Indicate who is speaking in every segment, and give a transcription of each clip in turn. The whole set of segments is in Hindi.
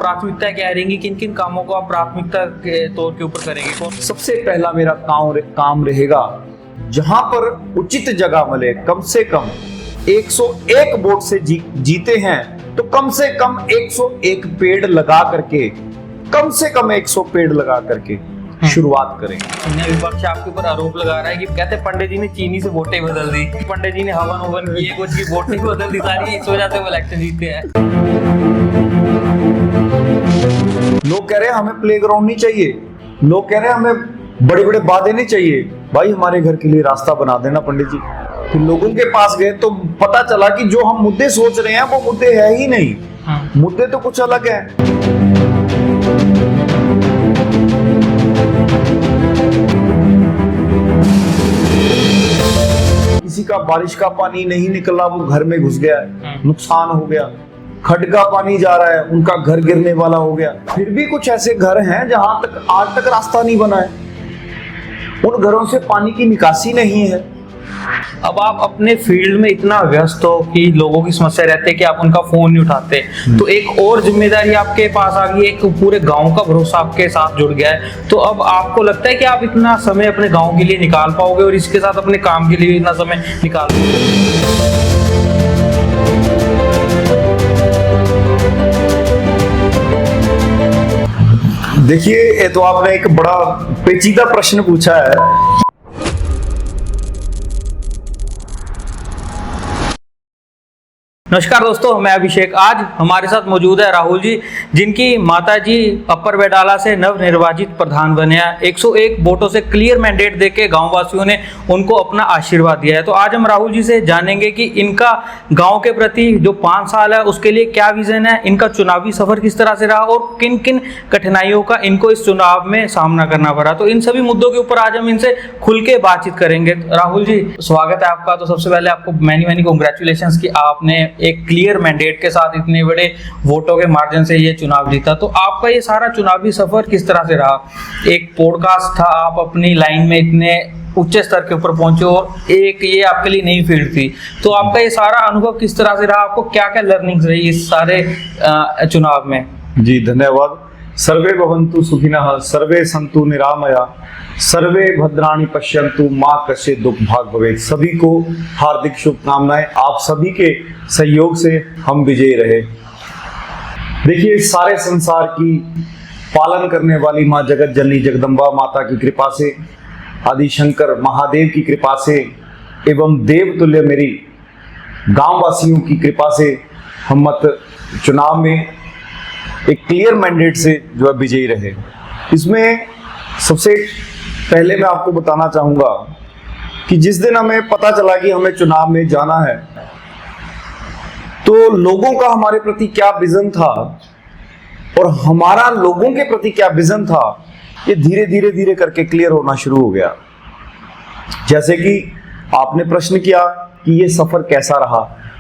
Speaker 1: प्राथमिकता क्या रहेंगी, किन किन कामों को आप प्राथमिकता के तौर के ऊपर करेंगे?
Speaker 2: सबसे पहला मेरा काम रहेगा, जहां पर उचित जगह मिले, कम से कम 101 वोट से जीते हैं तो कम से कम 101 पेड़ लगा करके, कम से कम 100 पेड़ लगा करके शुरुआत करें।
Speaker 1: विपक्ष आपके ऊपर आरोप लगा रहा है कि कहते हैं पंडित जी ने चीनी से वोटें बदल दी, पंडित जी ने हवन किए, कुछ की वोटें बदल दी सारी, इस वजह से वो इलेक्शन जीते हैं।
Speaker 2: लोग कह रहे हैं हमें प्लेग्राउंड नहीं चाहिए, लोग कह रहे हैं हमें बड़े बड़े वादे नहीं चाहिए। भाई हमारे घर के लिए रास्ता बना देना पंडित जी। फिर लोगों के पास गए तो पता चला कि जो हम मुद्दे सोच रहे हैं वो मुद्दे है ही नहीं। मुद्दे तो कुछ अलग है। किसी का बारिश का पानी नहीं निकला, वो घर में घुस गया, नुकसान हो गया। खड्ड का पानी जा रहा है, उनका घर गिरने वाला हो गया। फिर भी कुछ ऐसे घर हैं जहां तक आज तक रास्ता नहीं बना है, उन घरों से पानी की निकासी नहीं है।
Speaker 1: अब आप अपने फील्ड में इतना व्यस्त हो कि लोगों की समस्या रहती है कि आप उनका फोन नहीं उठाते, तो एक और जिम्मेदारी आपके पास आ गई, एक पूरे गांव का भरोसा आपके साथ जुड़ गया है। तो अब आपको लगता है कि आप इतना समय अपने गांव के लिए निकाल पाओगे और इसके साथ अपने काम के लिए इतना समय निकाल पाओगे?
Speaker 2: देखिए, ये तो आपने एक बड़ा पेचीदा प्रश्न पूछा है।
Speaker 1: नमस्कार दोस्तों, मैं अभिषेक। आज हमारे साथ मौजूद है राहुल जी, जिनकी माताजी अपर बैडाला से नव निर्वाचित प्रधान बने हैं। 101 वोटों से क्लियर मैंडेट देके गांव वासियों ने उनको अपना आशीर्वाद दिया है। तो आज हम राहुल जी से जानेंगे कि इनका गांव के प्रति जो 5 साल है उसके लिए क्या विजन है, इनका चुनावी सफर किस तरह से रहा और किन किन कठिनाइयों का इनको इस चुनाव में सामना करना पड़ा। तो इन सभी मुद्दों के ऊपर आज हम इनसे खुल के बातचीत करेंगे। राहुल जी, स्वागत है आपका। तो सबसे पहले आपको मैनी कांग्रेचुलेशंस कि आपने एक क्लियर मैंडेट के साथ इतने बड़े वोटों के मार्जिन से ये चुनाव जीता। तो आपका ये सारा चुनावी सफर किस तरह से रहा? एक पॉडकास्ट था, आप अपनी लाइन में इतने उच्च स्तर के ऊपर पहुंचे और एक ये आपके लिए नई फील्ड थी। तो आपका ये सारा अनुभव किस तरह से रहा? आपको क्या क्या लर्निंग्स रही इस सारे चुनाव में?
Speaker 2: जी धन्यवाद। सर्वे भवन्तु सुखिनः, सर्वे सन्तु निरामया, सर्वे भद्राणि पश्यन्तु, माँ कश्चित् दुख भाग भवेत्। सभी को हार्दिक शुभकामनाएं। आप सभी के सहयोग से हम विजयी रहे। देखिए, सारे संसार की पालन करने वाली माँ जगत जननी जगदम्बा माता की कृपा से, आदि शंकर महादेव की कृपा से एवं देव तुल्य मेरी गांव वासियों की कृपा से हम मत चुनाव में एक क्लियर मैंडेट से जो है विजयी रहे। इसमें सबसे पहले मैं आपको बताना चाहूंगा कि जिस दिन हमें पता चला कि हमें चुनाव में जाना है, तो लोगों का हमारे प्रति क्या विजन था और हमारा लोगों के प्रति क्या विजन था, ये धीरे धीरे करके क्लियर होना शुरू हो गया। जैसे कि आपने प्रश्न किया कि ये सफर कैसा रहा,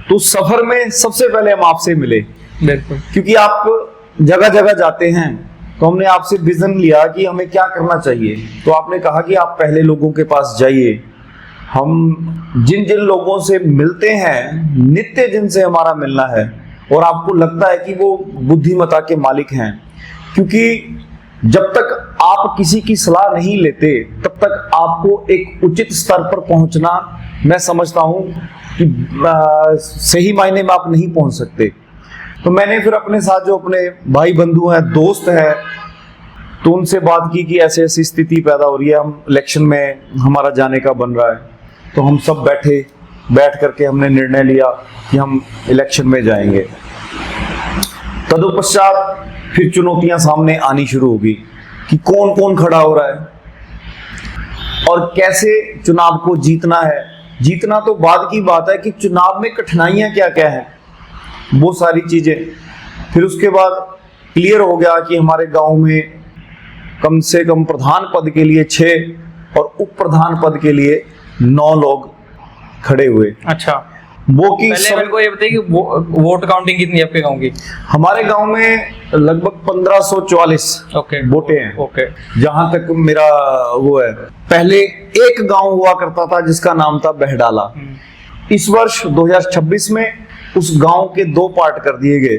Speaker 2: तो सफर में सबसे पहले हम आपसे मिले।
Speaker 1: बिल्कुल,
Speaker 2: क्योंकि आप जगह जगह जाते हैं, तो हमने आपसे विजन लिया कि हमें क्या करना चाहिए। तो आपने कहा कि आप पहले लोगों के पास जाइए। हम जिन जिन लोगों से मिलते हैं, नित्य जिनसे हमारा मिलना है, और आपको लगता है कि वो बुद्धिमता के मालिक हैं, क्योंकि जब तक आप किसी की सलाह नहीं लेते तब तक आपको एक उचित स्तर पर पहुंचना, मैं समझता हूं कि सही मायने में आप नहीं पहुंच सकते। तो मैंने फिर अपने साथ जो अपने भाई बंधु हैं, दोस्त हैं, तो उनसे बात की कि ऐसे ऐसी स्थिति पैदा हो रही है, हम इलेक्शन में हमारा जाने का बन रहा है। तो हम सब बैठ करके हमने निर्णय लिया कि हम इलेक्शन में जाएंगे। तदुपश्चात फिर चुनौतियां सामने आनी शुरू होगी कि कौन कौन खड़ा हो रहा है और कैसे चुनाव को जीतना है। जीतना तो बाद की बात है कि चुनाव में कठिनाइयां क्या क्या है, वो सारी चीजें। फिर उसके बाद क्लियर हो गया कि हमारे गांव में कम से कम प्रधान पद के लिए 6 और उप प्रधान पद के लिए 9 लोग खड़े हुए।
Speaker 1: अच्छा,
Speaker 2: वो की
Speaker 1: पहले मेरे को ये बताइए कि वोट काउंटिंग कितनी है आपके गांव की?
Speaker 2: हमारे गांव में लगभग 1544 वोटे हैं।
Speaker 1: ओके,
Speaker 2: जहां तक मेरा वो है। पहले एक गांव हुआ करता था जिसका नाम था बहडाला। इस वर्ष 2026 में उस गांव के 2 पार्ट कर दिए गए,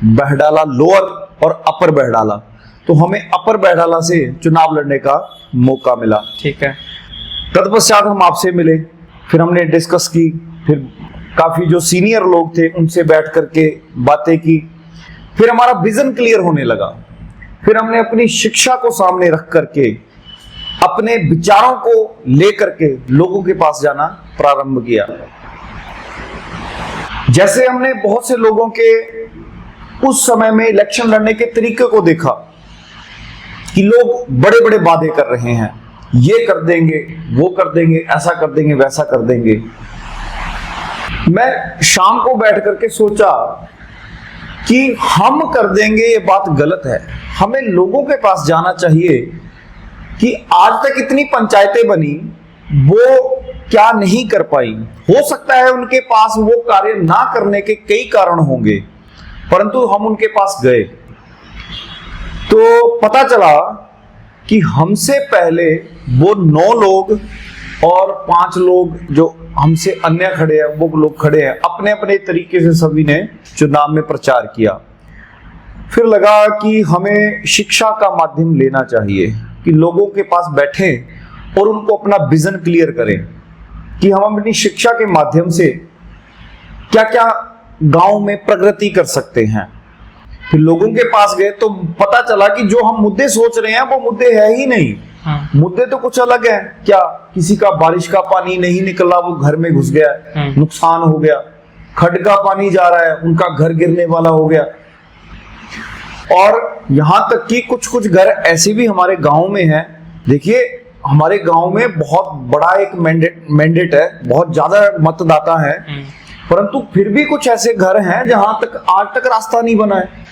Speaker 2: बहडाला लोअर और अपर बहडाला। तो हमें अपर बहडाला से चुनाव लड़ने का मौका मिला।
Speaker 1: ठीक है।
Speaker 2: तत्पश्चात हम आपसे मिले, फिर हमने डिस्कस की, फिर काफी जो सीनियर लोग थे उनसे बैठ करके बातें की, फिर हमारा विजन क्लियर होने लगा। फिर हमने अपनी शिक्षा को सामने रख करके अपने विचारों को लेकर के लोगों के पास जाना प्रारंभ किया। जैसे हमने बहुत से लोगों के उस समय में इलेक्शन लड़ने के तरीके को देखा कि लोग बड़े बड़े वादे कर रहे हैं, ये कर देंगे, वो कर देंगे, ऐसा कर देंगे, वैसा कर देंगे। मैं शाम को बैठ करके सोचा कि हम कर देंगे ये बात गलत है। हमें लोगों के पास जाना चाहिए कि आज तक इतनी पंचायतें बनी, वो क्या नहीं कर पाई। हो सकता है उनके पास वो कार्य ना करने के कई कारण होंगे, परंतु हम उनके पास गए तो पता चला कि हमसे पहले वो 9 लोग और 5 लोग जो हमसे अन्य खड़े हैं, वो लोग खड़े हैं, अपने अपने तरीके से सभी ने चुनाव में प्रचार किया। फिर लगा कि हमें शिक्षा का माध्यम लेना चाहिए कि लोगों के पास बैठें और उनको अपना विजन क्लियर करें कि हम अपनी शिक्षा के माध्यम से क्या क्या गांव में प्रगति कर सकते हैं। फिर लोगों के पास गए तो पता चला कि जो हम मुद्दे सोच रहे हैं वो मुद्दे है ही नहीं। मुद्दे तो कुछ अलग है। क्या किसी का बारिश का पानी नहीं निकला, वो घर में घुस गया, नुकसान हो गया। खड्ड का पानी जा रहा है, उनका घर गिरने वाला हो गया। और यहां तक कि कुछ कुछ घर ऐसे भी हमारे गांव में हैं। देखिए, हमारे गांव में बहुत बड़ा एक मैंडेट है, बहुत ज्यादा मतदाता है, परंतु फिर भी कुछ ऐसे घर हैं जहां तक आज तक रास्ता नहीं बना है।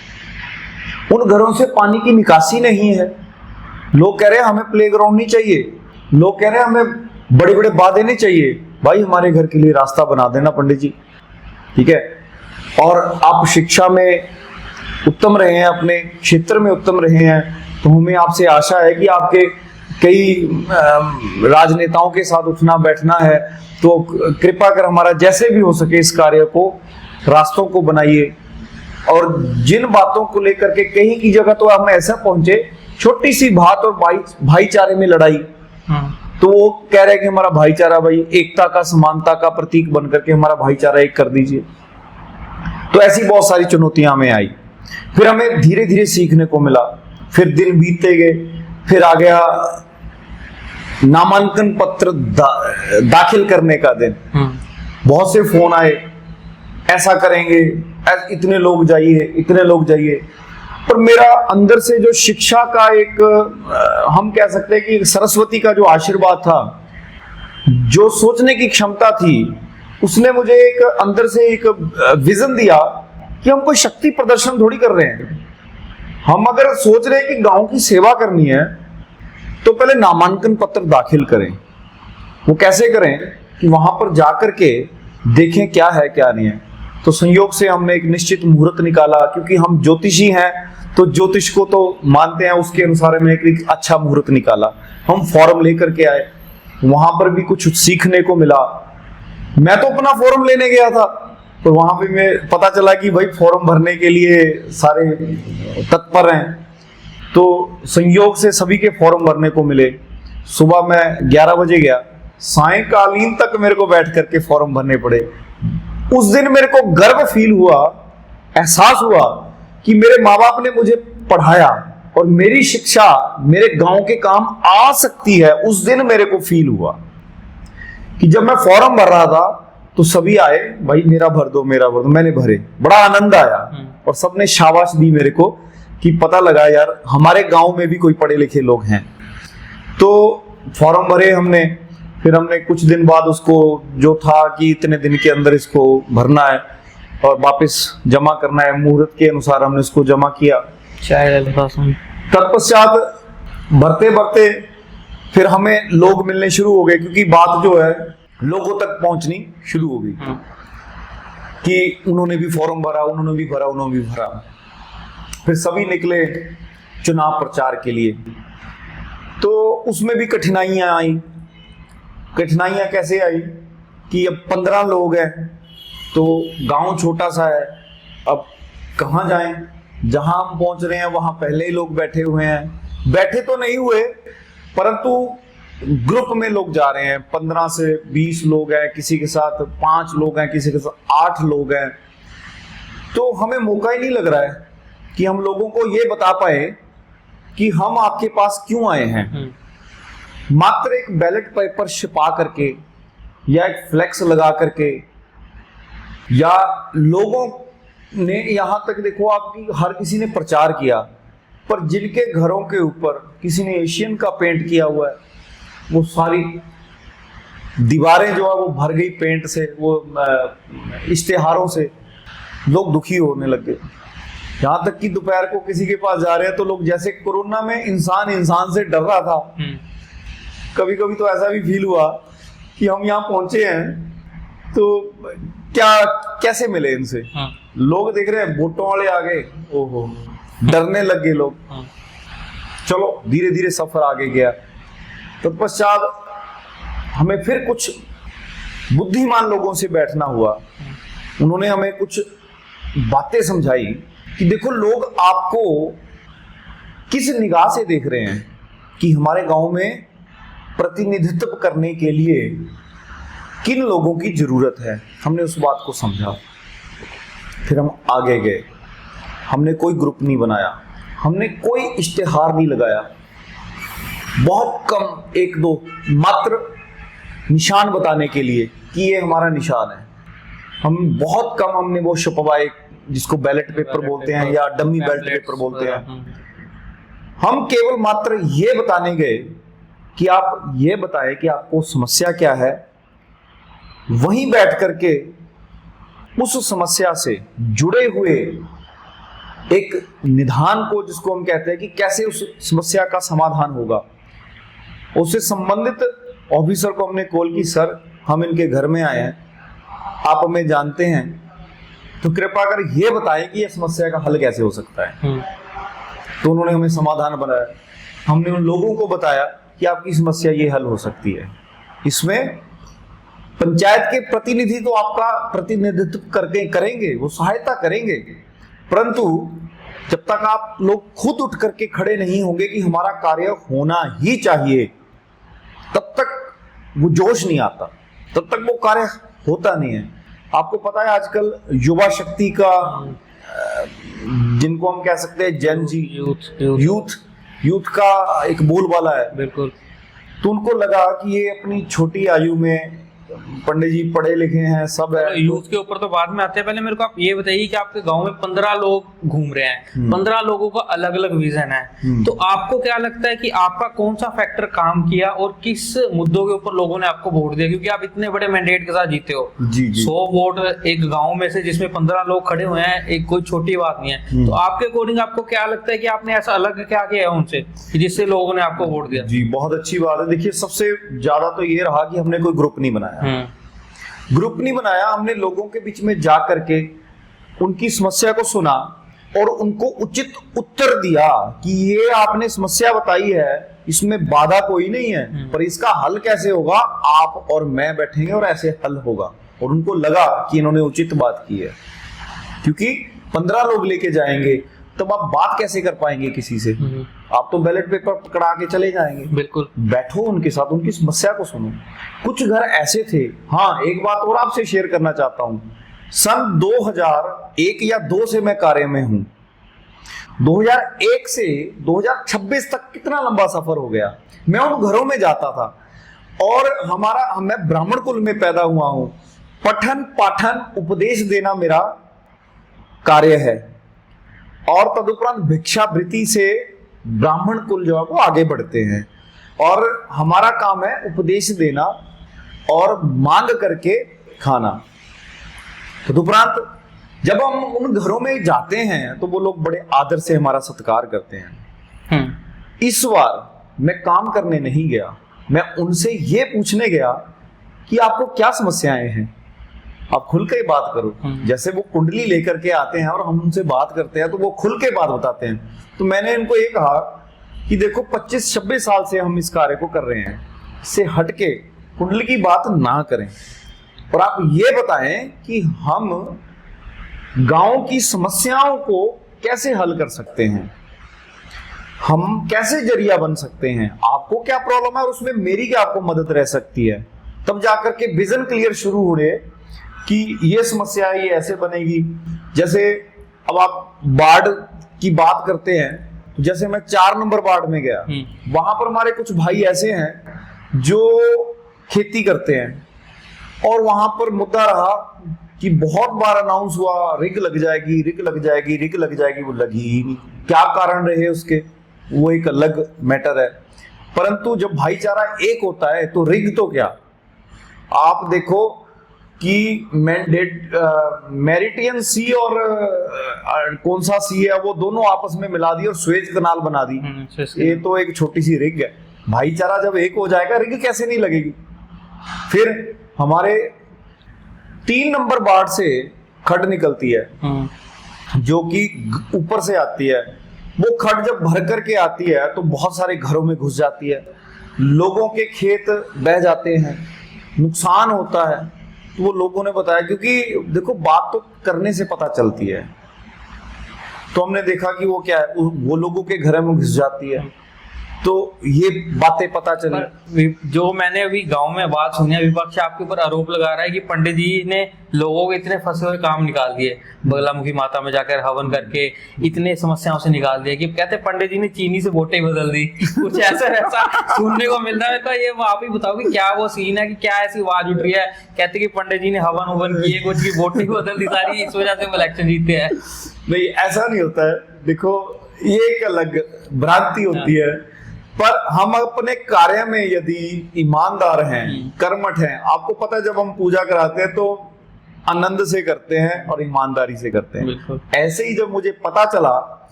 Speaker 2: उन घरों से पानी की निकासी नहीं है। लोग कह रहे हैं हमें प्लेग्राउंड नहीं चाहिए, लोग कह रहे हैं हमें बड़े बड़े वादे नहीं चाहिए। भाई, हमारे घर के लिए रास्ता बना देना पंडित जी, ठीक है। और आप शिक्षा में उत्तम रहे हैं, अपने क्षेत्र में उत्तम रहे हैं, तो हमें आपसे आशा है कि आपके कई राजनेताओं के साथ उठना बैठना है, तो कृपा कर हमारा जैसे भी हो सके इस कार्य को, रास्तों को बनाइए। और जिन बातों को लेकर के कहीं की जगह तो हम ऐसा पहुंचे, छोटी सी बात और भाईचारे में लड़ाई, तो वो कह रहे हैं कि हमारा भाईचारा, भाई एकता का, समानता का प्रतीक बन करके हमारा भाईचारा एक कर दीजिए। तो ऐसी बहुत सारी चुनौतियां हमें आई। फिर हमें धीरे धीरे सीखने को मिला। फिर दिन बीतते गए, फिर आ गया नामांकन पत्र दाखिल करने का दिन। बहुत से फोन आए, ऐसा करेंगे, इतने लोग जाइए, इतने लोग जाइए। पर मेरा अंदर से जो शिक्षा का एक, हम कह सकते हैं कि सरस्वती का जो आशीर्वाद था, जो सोचने की क्षमता थी, उसने मुझे एक अंदर से एक विजन दिया कि हम कोई शक्ति प्रदर्शन थोड़ी कर रहे हैं। हम अगर सोच रहे हैं कि गांव की सेवा करनी है, तो पहले नामांकन पत्र दाखिल करें। वो कैसे करें कि वहां पर जाकर के देखें क्या है क्या नहीं है। तो संयोग से हमने एक निश्चित मुहूर्त निकाला, क्योंकि हम ज्योतिषी हैं तो ज्योतिष को तो मानते हैं, उसके अनुसार हमने एक अच्छा मुहूर्त निकाला। हम फॉर्म लेकर के आए, वहां पर भी कुछ सीखने को मिला। मैं तो अपना फॉर्म लेने गया था, तो वहां पे मैं पता चला कि भाई फॉर्म भरने के लिए सारे तत्पर हैं। तो संयोग से सभी के फॉर्म भरने को मिले। सुबह मैं 11 बजे गया, सायकालीन तक मेरे को बैठ करके फॉर्म भरने पड़े। उस दिन मेरे को गर्व फील हुआ, एहसास हुआ कि मेरे माँ बाप ने मुझे पढ़ाया और मेरी शिक्षा मेरे गांव के काम आ सकती है। उस दिन मेरे को फील हुआ कि जब मैं फॉर्म भर रहा था तो सभी आए, भाई मेरा भर दो, मेरा भर दो। मैंने भरे, बड़ा आनंद आया और सबने शाबाश दी मेरे को कि पता लगा यार हमारे गांव में भी कोई पढ़े लिखे लोग हैं। तो फॉर्म भरे हमने। फिर हमने कुछ दिन बाद उसको, जो था कि इतने दिन के अंदर इसको भरना है और वापस जमा करना है, मुहूर्त के अनुसार हमने इसको जमा किया। तत्पश्चात भरते भरते फिर हमें लोग मिलने शुरू हो गए, क्योंकि बात जो है लोगों तक पहुंचनी शुरू हो गई कि उन्होंने भी फॉर्म भरा, उन्होंने भी भरा, उन्होंने भी भरा। फिर सभी निकले चुनाव प्रचार के लिए। तो उसमें भी कठिनाइयां आई। कठिनाइयां कैसे आई कि अब 15 लोग हैं, तो गांव छोटा सा है, अब कहाँ जाएं, जहां हम पहुंच रहे हैं वहां पहले ही लोग बैठे हुए हैं। बैठे तो नहीं हुए, परंतु ग्रुप में लोग जा रहे हैं। 15 से 20 लोग हैं, किसी के साथ 5 लोग हैं, किसी के साथ 8 लोग हैं। तो हमें मौका ही नहीं लग रहा है कि हम लोगों को ये बता पाए कि हम आपके पास क्यों आए हैं। मात्र एक बैलेट पेपर छिपा करके या एक फ्लेक्स लगा करके, या लोगों ने यहां तक देखो आपकी हर किसी ने प्रचार किया, पर जिनके घरों के ऊपर किसी ने एशियन का पेंट किया हुआ है, वो सारी दीवारें जो है वो भर गई पेंट से, वो इश्तेहारों से। लोग दुखी होने लग गए। यहां तक कि दोपहर को किसी के पास जा रहे हैं तो लोग, जैसे कोरोना में इंसान इंसान से डर रहा था, कभी कभी तो ऐसा भी फील हुआ कि हम यहाँ पहुंचे हैं तो क्या कैसे मिले इनसे। लोग देख रहे हैं वोटों वाले आ गए, ओहो, डरने लग गए लोग। चलो धीरे धीरे सफर आगे गया। तत्पश्चात हमें फिर कुछ बुद्धिमान लोगों से बैठना हुआ। उन्होंने हमें कुछ बातें समझाई कि देखो लोग आपको किस निगाह से देख रहे हैं, कि हमारे गांव में प्रतिनिधित्व करने के लिए किन लोगों की जरूरत है। हमने उस बात को समझा, फिर हम आगे गए। हमने कोई ग्रुप नहीं बनाया, हमने कोई इश्तेहार नहीं लगाया, बहुत कम 1-2 मात्र निशान बताने के लिए कि ये हमारा निशान है। हम बहुत कम हमने वो छपवाए जिसको बैलेट पेपर बोलते हैं या डमी बैलेट पेपर बोलते हैं। हम केवल मात्र ये बताने गए कि आप ये बताएं कि आपको समस्या क्या है, वहीं बैठ करके उस समस्या से जुड़े हुए एक निदान को, जिसको हम कहते हैं कि कैसे उस समस्या का समाधान होगा, उससे संबंधित ऑफिसर को हमने कॉल की, सर हम इनके घर में आए हैं, आप हमें जानते हैं, तो कृपा कर ये बताएं कि यह समस्या का हल कैसे हो सकता है। तो उन्होंने हमें समाधान बनाया। हमने उन लोगों को बताया कि आपकी समस्या ये हल हो सकती है। इसमें पंचायत के प्रतिनिधि तो आपका प्रतिनिधित्व करके करेंगे, वो सहायता करेंगे, परंतु जब तक आप लोग खुद उठ करके खड़े नहीं होंगे कि हमारा कार्य होना ही चाहिए, तब तक वो जोश नहीं आता, तब तक वो कार्य होता नहीं है। आपको पता है आजकल युवा शक्ति का, जिनको हम कह सकते हैं जेन जी, यूथ का एक बोलबाला है।
Speaker 1: बिल्कुल।
Speaker 2: तो उनको लगा कि ये अपनी छोटी आयु में, पंडित जी पढ़े लिखे हैं, सब है।
Speaker 1: यूथ के ऊपर तो बाद में आते हैं, पहले मेरे को आप ये बताइए कि आपके गांव में 15 लोग घूम रहे हैं, 15 लोगों का अलग अलग विजन है, तो आपको क्या लगता है कि आपका कौन सा फैक्टर काम किया और किस मुद्दों के ऊपर लोगों ने आपको वोट दिया? क्योंकि आप इतने बड़े मैंडेट के साथ जीते हो।
Speaker 2: जी जी।
Speaker 1: 100 वोट एक गाँव में से, जिसमें 15 लोग खड़े हुए हैं, एक कोई छोटी बात नहीं है। तो आपके अकॉर्डिंग आपको क्या लगता है कि आपने ऐसा अलग क्या किया है उनसे कि जिससे लोगों ने आपको वोट दिया?
Speaker 2: जी बहुत अच्छी बात है। देखिए सबसे ज्यादा तो ये रहा कि हमने कोई ग्रुप नहीं बनाया। ग्रुप नहीं बनाया, हमने लोगों के बीच में जा करके उनकी समस्या को सुना और उनको उचित उत्तर दिया कि ये आपने समस्या बताई है, इसमें बाधा कोई नहीं है, पर इसका हल कैसे होगा, आप और मैं बैठेंगे और ऐसे हल होगा। और उनको लगा कि इन्होंने उचित बात की है, क्योंकि 15 लोग लेके जाएंगे तब आप बात कैसे कर पाएंगे किसी से? आप तो बैलेट पेपर पकड़ा के चले जाएंगे।
Speaker 1: बिल्कुल।
Speaker 2: बैठो उनके साथ, उनकी समस्या को सुनो। कुछ घर ऐसे थे। हाँ, एक बात और आपसे शेयर करना चाहता हूं। सन 2001 या 2 से मैं कार्य में हूं। 2001 से 2026 तक कितना लंबा सफर हो गया। मैं उन घरों में जाता था और मैं ब्राह्मण कुल में पैदा हुआ हूं। पठन पाठन उपदेश देना मेरा कार्य है और तदुपरांत भिक्षावृत्ति से ब्राह्मण कुल जो है वो आगे बढ़ते हैं। और हमारा काम है उपदेश देना और मांग करके खाना। तदुपरांत जब हम उन घरों में जाते हैं तो वो लोग बड़े आदर से हमारा सत्कार करते हैं। इस बार मैं काम करने नहीं गया, मैं उनसे ये पूछने गया कि आपको क्या समस्याएं हैं, आप खुल के बात करो। जैसे वो कुंडली लेकर के आते हैं और हम उनसे बात करते हैं तो वो खुल के बात बताते हैं। तो मैंने इनको ये कहा कि देखो 25-26 साल से हम इस कार्य को कर रहे हैं, इससे हटके कुंडली की बात ना करें और आप ये बताएं कि हम गांव की समस्याओं को कैसे हल कर सकते हैं, हम कैसे जरिया बन सकते हैं, आपको क्या प्रॉब्लम है और उसमें मेरी क्या आपको मदद रह सकती है। तब जाकर के विजन क्लियर शुरू हो रहे कि ये समस्या है, ये ऐसे बनेगी। जैसे अब आप वार्ड की बात करते हैं, तो जैसे मैं 4 नंबर वार्ड में गया, वहां पर हमारे कुछ भाई ऐसे हैं जो खेती करते हैं और वहां पर मुद्दा रहा कि बहुत बार अनाउंस हुआ रिग लग जाएगी, रिग लग जाएगी, रिग लग जाएगी, वो लगी ही नहीं। क्या कारण रहे उसके, वो एक अलग मैटर है। परंतु जब भाईचारा एक होता है तो रिग तो क्या, आप देखो कि मेरिटियन सी और कौन सा सी है, वो दोनों आपस में मिला दी और सुएज कनाल बना दी। ये तो एक छोटी सी रिग है। भाईचारा जब एक हो जाएगा, रिग कैसे नहीं लगेगी। फिर हमारे 3 नंबर वार्ड से खड निकलती है जो कि ऊपर से आती है। वो खड जब भर करके आती है तो बहुत सारे घरों में घुस जाती है, लोगों के खेत बह जाते हैं, नुकसान होता है। तो वो लोगों ने बताया, क्योंकि देखो बात तो करने से पता चलती है, तो हमने देखा कि वो क्या है, वो लोगों के घर में घुस जाती है, तो ये बातें पता चली।
Speaker 1: जो मैंने अभी गांव में बात सुनी है, विपक्ष आपके ऊपर आरोप लगा रहा है कि पंडित जी ने लोगों के इतने फंसे हुए काम निकाल दिए, बगलामुखी माता में जाकर हवन करके इतने समस्याओं से निकाल दिए कि कहते पंडित जी ने चीनी से वोटें बदल दी। कुछ ऐसा सुनने को मिलता है। तो ये आप ही बताओ कि क्या वो सीन है, कि क्या ऐसी आवाज उठ रही है, कहते कि पंडित जी ने हवन किए, कुछ की वोटें बदल दी सारी, इस वजह से वो इलेक्शन जीतते हैं।
Speaker 2: नहीं, ऐसा नहीं होता है। देखो, ये एक अलग भ्रांति होती है, पर हम अपने कार्य में यदि ईमानदार हैं, कर्मठ हैं, आपको पता है जब हम पूजा कराते हैं तो आनंद से करते हैं और ईमानदारी से करते हैं। ऐसे ही जब मुझे पता चला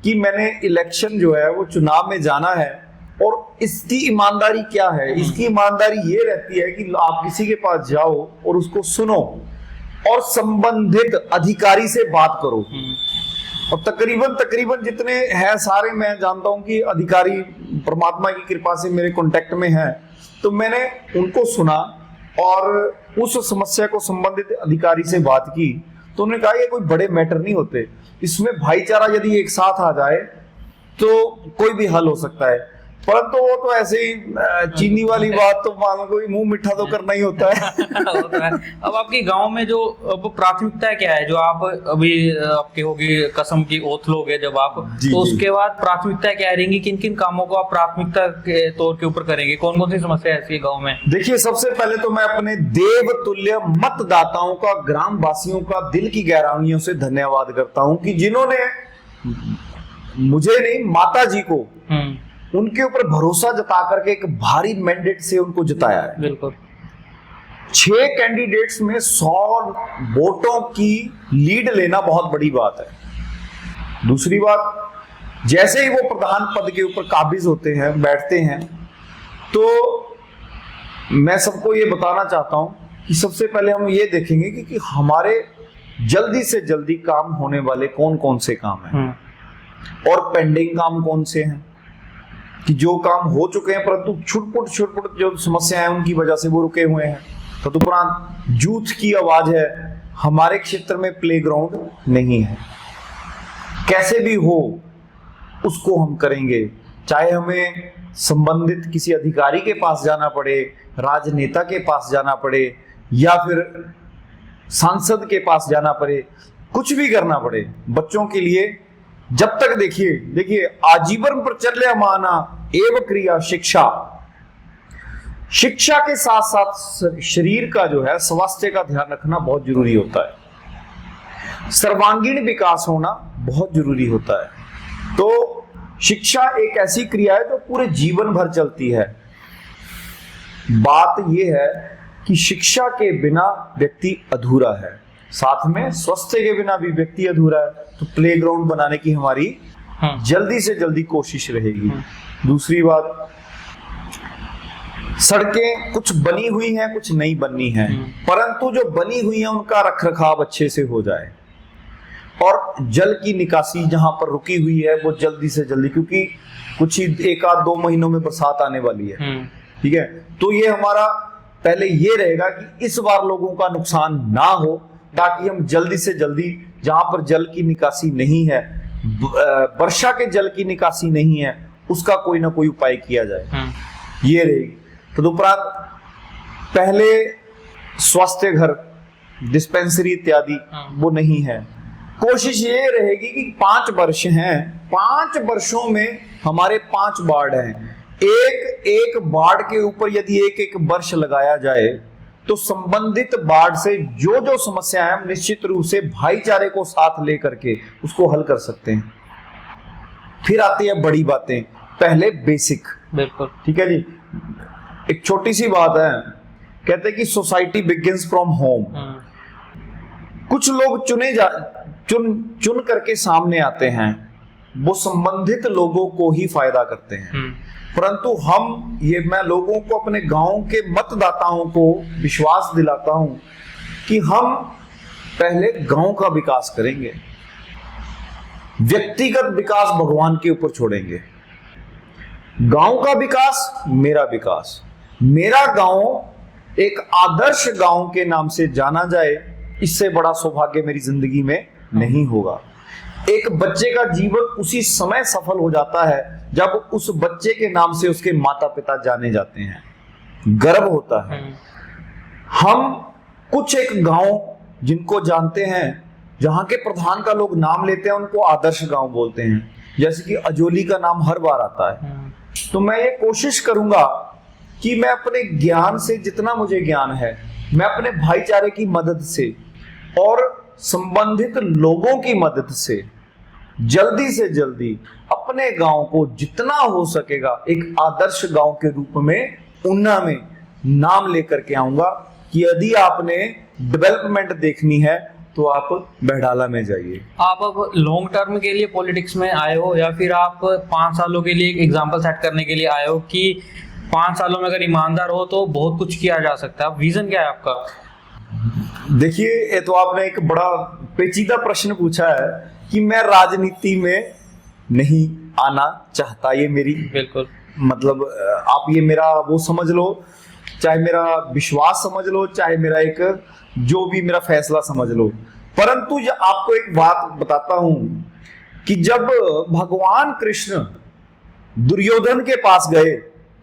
Speaker 2: कि मैंने इलेक्शन जो है वो चुनाव में जाना है और इसकी ईमानदारी क्या है, इसकी ईमानदारी ये रहती है कि आप किसी के पास जाओ और उसको सुनो और संबंधित अधिकारी से बात करो। और तकरीबन जितने हैं सारे मैं जानता हूं कि अधिकारी परमात्मा की कृपा से मेरे कांटेक्ट में हैं, तो मैंने उनको सुना और उस समस्या को संबंधित अधिकारी से बात की। तो उन्होंने कहा ये कोई बड़े मैटर नहीं होते, इसमें भाईचारा यदि एक साथ आ जाए तो कोई भी हल हो सकता है। परंतु वो तो ऐसे ही चीनी वाली बात, तो मान लो मुंह मीठा तो करना ही होता है।
Speaker 1: अब आपके गांव में जो प्राथमिकता क्या है, जो आप अभी आपके होगी कसम की ओथ लोगे जब आप, तो उसके बाद प्राथमिकता क्या रहेंगी, किन किन कामों को आप प्राथमिकता के तौर के ऊपर करेंगे, कौन कौन सी समस्या ऐसी है गाँव में? देखिए,
Speaker 2: सबसे पहले तो मैं अपने देव तुल्य मतदाताओं का, ग्राम वासियों का दिल की गहराइयों से धन्यवाद करता हूं कि जिन्होंने मुझे नहीं, माता जी को उनके ऊपर भरोसा जता करके एक भारी मैंडेट से उनको जिताया है।
Speaker 1: बिल्कुल।
Speaker 2: 6 कैंडिडेट्स में 100 वोटों की लीड लेना बहुत बड़ी बात है। दूसरी बात, जैसे ही वो प्रधान पद के ऊपर काबिज होते हैं, बैठते हैं, तो मैं सबको ये बताना चाहता हूं कि सबसे पहले हम ये देखेंगे कि हमारे जल्दी से जल्दी काम होने वाले कौन कौन से काम हैं और पेंडिंग काम कौन से हैं, कि जो काम हो चुके हैं परंतु छुटपुट जो समस्याएं हैं उनकी वजह से वो रुके हुए हैं। तदुपरांत यूथ की आवाज है, हमारे क्षेत्र में प्लेग्राउंड नहीं है, कैसे भी हो उसको हम करेंगे, चाहे हमें संबंधित किसी अधिकारी के पास जाना पड़े, राजनेता के पास जाना पड़े या फिर सांसद के पास जाना पड़े, कुछ भी करना पड़े बच्चों के लिए। जब तक देखिए आजीवन प्रचल्यमाना एवं क्रिया शिक्षा, शिक्षा के साथ साथ शरीर का जो है स्वास्थ्य का ध्यान रखना बहुत जरूरी होता है, सर्वांगीण विकास होना बहुत जरूरी होता है। तो शिक्षा एक ऐसी क्रिया है जो पूरे जीवन भर चलती है। बात यह है कि शिक्षा के बिना व्यक्ति अधूरा है, साथ में स्वास्थ्य के बिना भी व्यक्ति अधूरा है। तो प्लेग्राउंड बनाने की हमारी जल्दी से जल्दी कोशिश रहेगी। दूसरी बात, सड़कें कुछ बनी हुई हैं, कुछ नहीं बनी हैं, परंतु जो बनी हुई हैं उनका रखरखाव अच्छे से हो जाए और जल की निकासी जहां पर रुकी हुई है वो जल्दी से जल्दी, क्योंकि कुछ ही 1-2 महीनों में बरसात आने वाली है, ठीक है। तो ये हमारा पहले ये रहेगा कि इस बार लोगों का नुकसान ना हो, ताकि हम जल्दी से जल्दी जहां पर जल की निकासी नहीं है वर्षा के जल की निकासी नहीं है, उसका कोई ना कोई उपाय किया जाए। ये रहेगी। तदुपरांत पहले स्वास्थ्य घर, डिस्पेंसरी इत्यादि वो नहीं है। कोशिश ये रहेगी कि 5 वर्ष हैं, 5 वर्षों में हमारे 5 वार्ड हैं, एक वार्ड के ऊपर यदि एक वर्ष लगाया जाए तो संबंधित वार्ड से जो जो समस्याएं हम निश्चित रूप से भाईचारे को साथ लेकर के उसको हल कर सकते हैं। फिर आती है बड़ी बातें, पहले बेसिक।
Speaker 1: बिल्कुल
Speaker 2: ठीक है जी। एक छोटी सी बात है, कहते हैं कि सोसाइटी बिगिंस फ्रॉम होम। कुछ लोग चुन करके सामने आते हैं, वो संबंधित लोगों को ही फायदा करते हैं, परंतु मैं लोगों को, अपने गांव के मतदाताओं को विश्वास दिलाता हूं कि हम पहले गांव का विकास करेंगे, व्यक्तिगत विकास भगवान के ऊपर छोड़ेंगे। गांव का विकास, मेरा विकास, मेरा गांव एक आदर्श गांव के नाम से जाना जाए, इससे बड़ा सौभाग्य मेरी जिंदगी में नहीं होगा। एक बच्चे का जीवन उसी समय सफल हो जाता है जब उस बच्चे के नाम से उसके माता पिता जाने जाते हैं, गर्व होता है। हम कुछ एक गांव जिनको जानते हैं, जहां के प्रधान का लोग नाम लेते हैं, उनको आदर्श गांव बोलते हैं। जैसे कि अजोली का नाम हर बार आता है। तो मैं ये कोशिश करूंगा कि मैं अपने ज्ञान से, जितना मुझे ज्ञान है, मैं अपने भाईचारे की मदद से और संबंधित लोगों की मदद से जल्दी अपने गांव को जितना हो सकेगा एक आदर्श गांव के रूप में ऊना में नाम लेकर के आऊंगा कि यदि आपने डेवलपमेंट देखनी है तो आप बहडाला में जाइए।
Speaker 1: आप अब लॉन्ग टर्म के लिए पॉलिटिक्स में आए हो या फिर आप 5 सालों के लिए एक एग्जाम्पल सेट करने के लिए आए हो कि 5 सालों में अगर ईमानदार हो तो बहुत कुछ किया जा सकता है? विजन क्या है आपका?
Speaker 2: देखिए, ये तो आपने एक बड़ा पेचीदा प्रश्न पूछा है कि मैं राजनीति में नहीं आना चाहता। ये मेरी
Speaker 1: बिल्कुल
Speaker 2: मतलब आप ये मेरा वो समझ लो, चाहे मेरा विश्वास समझ लो, चाहे मेरा एक जो भी मेरा फैसला समझ लो। परंतु आपको एक बात बताता हूं कि जब भगवान कृष्ण दुर्योधन के पास गए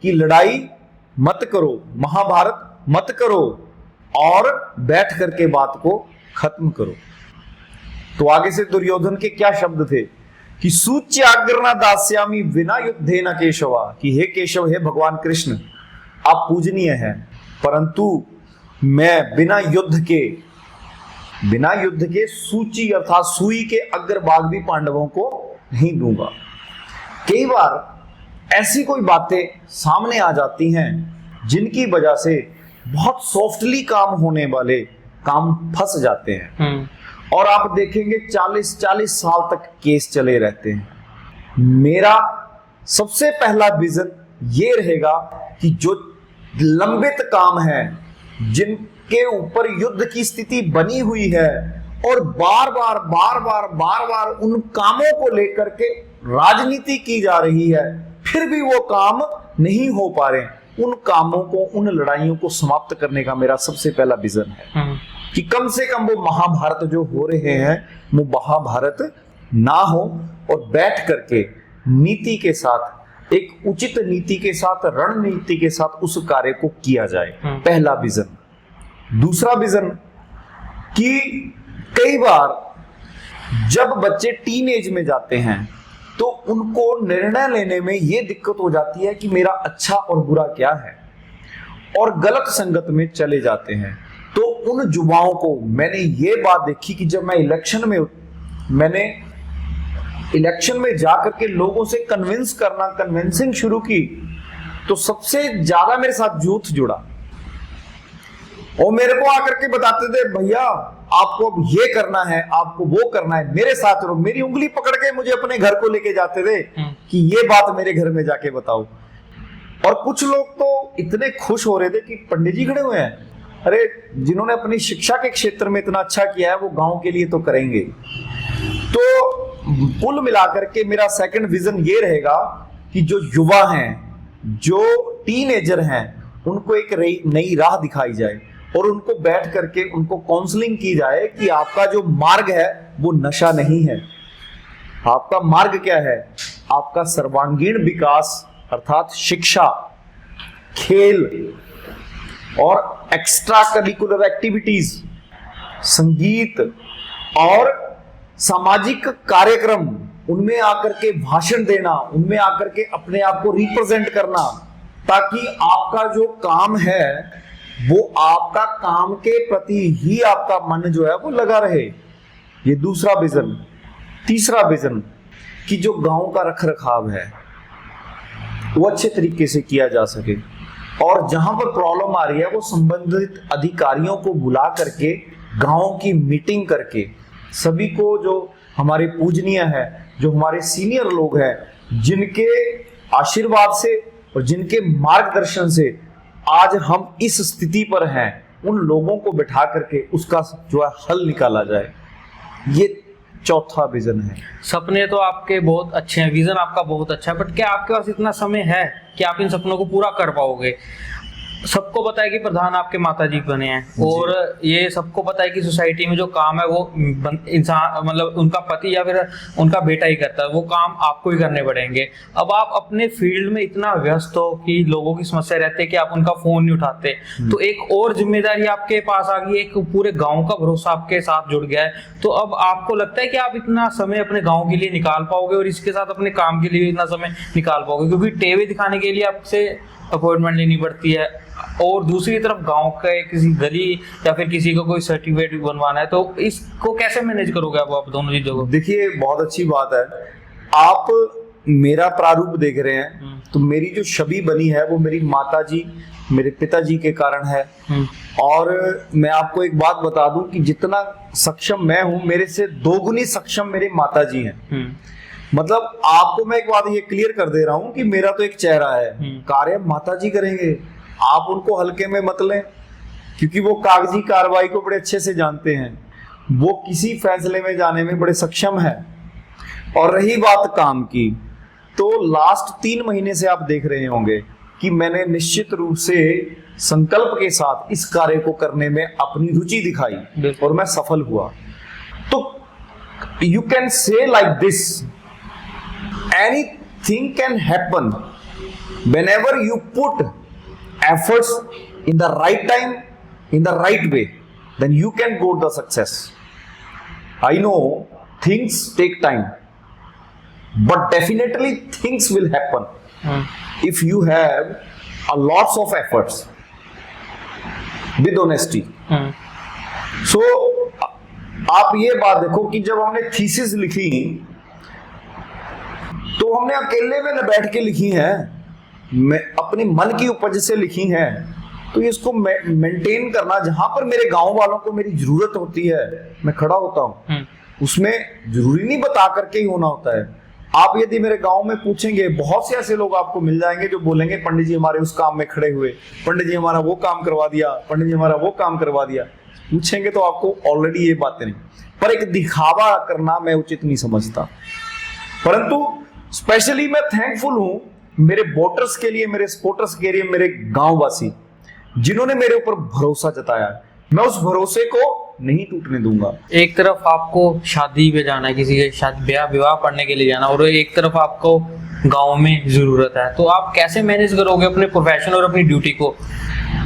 Speaker 2: कि लड़ाई मत करो, महाभारत मत करो और बैठ करके बात को खत्म करो, तो आगे से दुर्योधन के क्या शब्द थे कि सूच्याग्रना दास्यामी विना युद्धे न केशवा, कि हे केशव, हे भगवान कृष्ण, आप पूजनीय हैं, परंतु मैं बिना युद्ध के सूची अर्थात सुई के अग्रभाग भी पांडवों को नहीं दूंगा। कई बार ऐसी कोई बातें सामने आ जाती हैं जिनकी वजह से बहुत सॉफ्टली काम होने वाले काम फंस जाते हैं और आप देखेंगे 40 साल तक केस चले रहते हैं। मेरा सबसे पहला विजन ये रहेगा कि जो लंबित काम है, जिनके ऊपर युद्ध की स्थिति बनी हुई है और बार बार उन कामों को लेकर के राजनीति की जा रही है, फिर भी वो काम नहीं हो पा रहे, उन कामों को, उन लड़ाइयों को समाप्त करने का मेरा सबसे पहला विजन है कि कम से कम वो महाभारत जो हो रहे हैं वो महाभारत ना हो और बैठ करके नीति के साथ, एक उचित नीति के साथ, रणनीति के साथ उस कार्य को किया जाए। पहला विजन। दूसरा विजन कि कई बार जब बच्चे टीनेज में जाते हैं तो उनको निर्णय लेने में ये दिक्कत हो जाती है कि मेरा अच्छा और बुरा क्या है, और गलत संगत में चले जाते हैं। तो उन युवाओं को मैंने ये बात देखी कि जब मैं इलेक्शन में जाकर के लोगों से कन्विंसिंग शुरू की, तो सबसे ज्यादा मेरे साथ यूथ जुड़ा और मेरे को आकर के बताते थे, भैया आपको अब ये करना है, आपको वो करना है, मेरे साथ रहो। मेरी उंगली पकड़ के मुझे अपने घर को लेके जाते थे कि ये बात मेरे घर में जाके बताओ। और कुछ लोग तो इतने खुश हो रहे थे कि पंडित जी खड़े हुए हैं, अरे जिन्होंने अपनी शिक्षा के क्षेत्र में इतना अच्छा किया है वो गांव के लिए तो करेंगे। तो कुल मिलाकर के मेरा सेकंड विजन ये रहेगा कि जो युवा हैं, जो टीनेजर हैं, उनको एक नई राह दिखाई जाए और उनको बैठ करके उनको काउंसलिंग की जाए कि आपका जो मार्ग है वो नशा नहीं है, आपका मार्ग क्या है? आपका सर्वांगीण विकास अर्थात शिक्षा, खेल और एक्स्ट्रा करिकुलर एक्टिविटीज, संगीत और सामाजिक कार्यक्रम, उनमें आकर के भाषण देना, उनमें आकर के अपने आप को रिप्रेजेंट करना, ताकि आपका जो काम है वो आपका काम के प्रति ही आपका मन जो है वो लगा रहे। ये दूसरा विजन। तीसरा विजन कि जो गांव का रख रखाव है वो अच्छे तरीके से किया जा सके, और जहां पर प्रॉब्लम आ रही है वो संबंधित अधिकारियों को बुला करके गांव की मीटिंग करके सभी को, जो हमारे पूजनीय है, जो हमारे सीनियर लोग हैं, जिनके आशीर्वाद से और जिनके मार्गदर्शन से आज हम इस स्थिति पर हैं, उन लोगों को बिठा करके उसका जो है हल निकाला जाए। ये चौथा विजन है।
Speaker 1: सपने तो आपके बहुत अच्छे हैं, विजन आपका बहुत अच्छा है, बट क्या आपके पास इतना समय है कि आप इन सपनों को पूरा कर पाओगे? सबको पता है कि प्रधान आपके माताजी बने हैं, और ये सबको पता है कि सोसाइटी में जो काम है वो इंसान मतलब उनका पति या फिर उनका बेटा ही करता है, वो काम आपको ही करने पड़ेंगे। अब आप अपने फील्ड में इतना व्यस्त हो कि लोगों की समस्या रहती है कि आप उनका फोन नहीं उठाते, तो एक और जिम्मेदारी आपके पास आ गई, एक पूरे गांव का भरोसा आपके साथ जुड़ गया है। तो अब आपको लगता है कि आप इतना समय अपने गाँव के लिए निकाल पाओगे और इसके साथ अपने काम के लिए भी इतना समय निकाल पाओगे? क्योंकि टीवी दिखाने के लिए आपसे अपॉइंटमेंट लेनी पड़ती है, और दूसरी तरफ गांव के किसी गली या फिर किसी को कोई सर्टिफिकेट बनवाना है, तो इसको कैसे मैनेज करोगे आप दोनों चीजों को?
Speaker 2: देखिए, बहुत अच्छी बात है। आप मेरा प्रारूप देख रहे हैं, तो मेरी जो छवि बनी है वो मेरी माताजी, मेरे पिताजी के कारण है। और मैं आपको एक बात बता दूं कि जितना सक्षम मैं हूं, मेरे से दोगुनी सक्षम मेरे माताजी हैं। मतलब आपको मैं एक बात ये क्लियर कर दे रहा हूं कि मेरा तो एक चेहरा है, कार्य माताजी करेंगे। आप उनको हल्के में मत लें, क्योंकि वो कागजी कार्रवाई को बड़े अच्छे से जानते हैं, वो किसी फैसले में जाने में बड़े सक्षम है। और रही बात काम की, तो लास्ट 3 महीने से आप देख रहे होंगे कि मैंने निश्चित रूप से संकल्प के साथ इस कार्य को करने में अपनी रुचि दिखाई और मैं सफल हुआ। तो you can say like this, anything can happen whenever you put efforts in the right time, in the right way, then you can go to success. I know things take time, but definitely things will happen if you have a lots of efforts with honesty. So आप ये बात देखो कि जब हमने थीसिस लिखी तो हमने अकेले में न बैठ के लिखी है, मैं अपनी मन की उपज से लिखी है। तो इसको मेंटेन करना, जहां पर मेरे गांव वालों को मेरी जरूरत होती है मैं खड़ा होता हूं, उसमें जरूरी नहीं बता करके ही होना होता है। आप यदि मेरे गांव में पूछेंगे, बहुत से ऐसे लोग आपको मिल जाएंगे जो बोलेंगे पंडित जी हमारे उस काम में खड़े हुए, पंडित जी हमारा वो काम करवा दिया, पंडित जी हमारा वो काम करवा दिया। पूछेंगे तो आपको ऑलरेडी ये बातें नहीं, पर एक दिखावा करना मैं उचित नहीं समझता। परंतु स्पेशली मैं थैंकफुल हूं मेरे वोटर्स के लिए, मेरे सपोर्टर्स के लिए, मेरे गांववासी जिन्होंने मेरे ऊपर भरोसा जताया। मैं उस भरोसे को नहीं टूटने दूंगा। एक
Speaker 1: तरफ आपको शादी पे जाना है, किसी के शादी विवाह पढ़ने के लिए जाना, और एक तरफ आपको गांव में जरूरत है, तो आप कैसे मैनेज करोगे अपने प्रोफेशन और अपनी ड्यूटी को?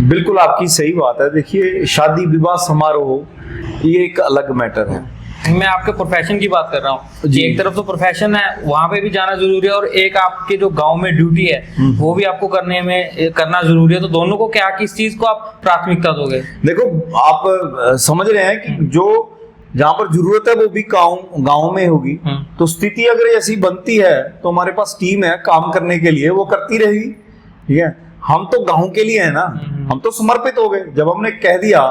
Speaker 2: बिल्कुल आपकी सही बात है। देखिए, शादी विवाह समारोह ये एक अलग मैटर है,
Speaker 1: मैं आपके प्रोफेशन की बात कर रहा हूँ। एक तरफ तो प्रोफेशन है, वहां पे भी जाना जरूरी है, और एक आपके जो गांव में ड्यूटी है वो भी आपको करना जरूरी है। तो दोनों को क्या, किस चीज को आप प्राथमिकता दोगे?
Speaker 2: देखो, आप समझ रहे हैं कि जो जहां पर जरूरत है वो भी गांव में होगी। तो स्थिति अगर ऐसी बनती है तो हमारे पास टीम है काम करने के लिए, वो करती रहेगी। ठीक है, हम तो गांव के लिए है ना, हम तो समर्पित हो गए। जब हमने कह दिया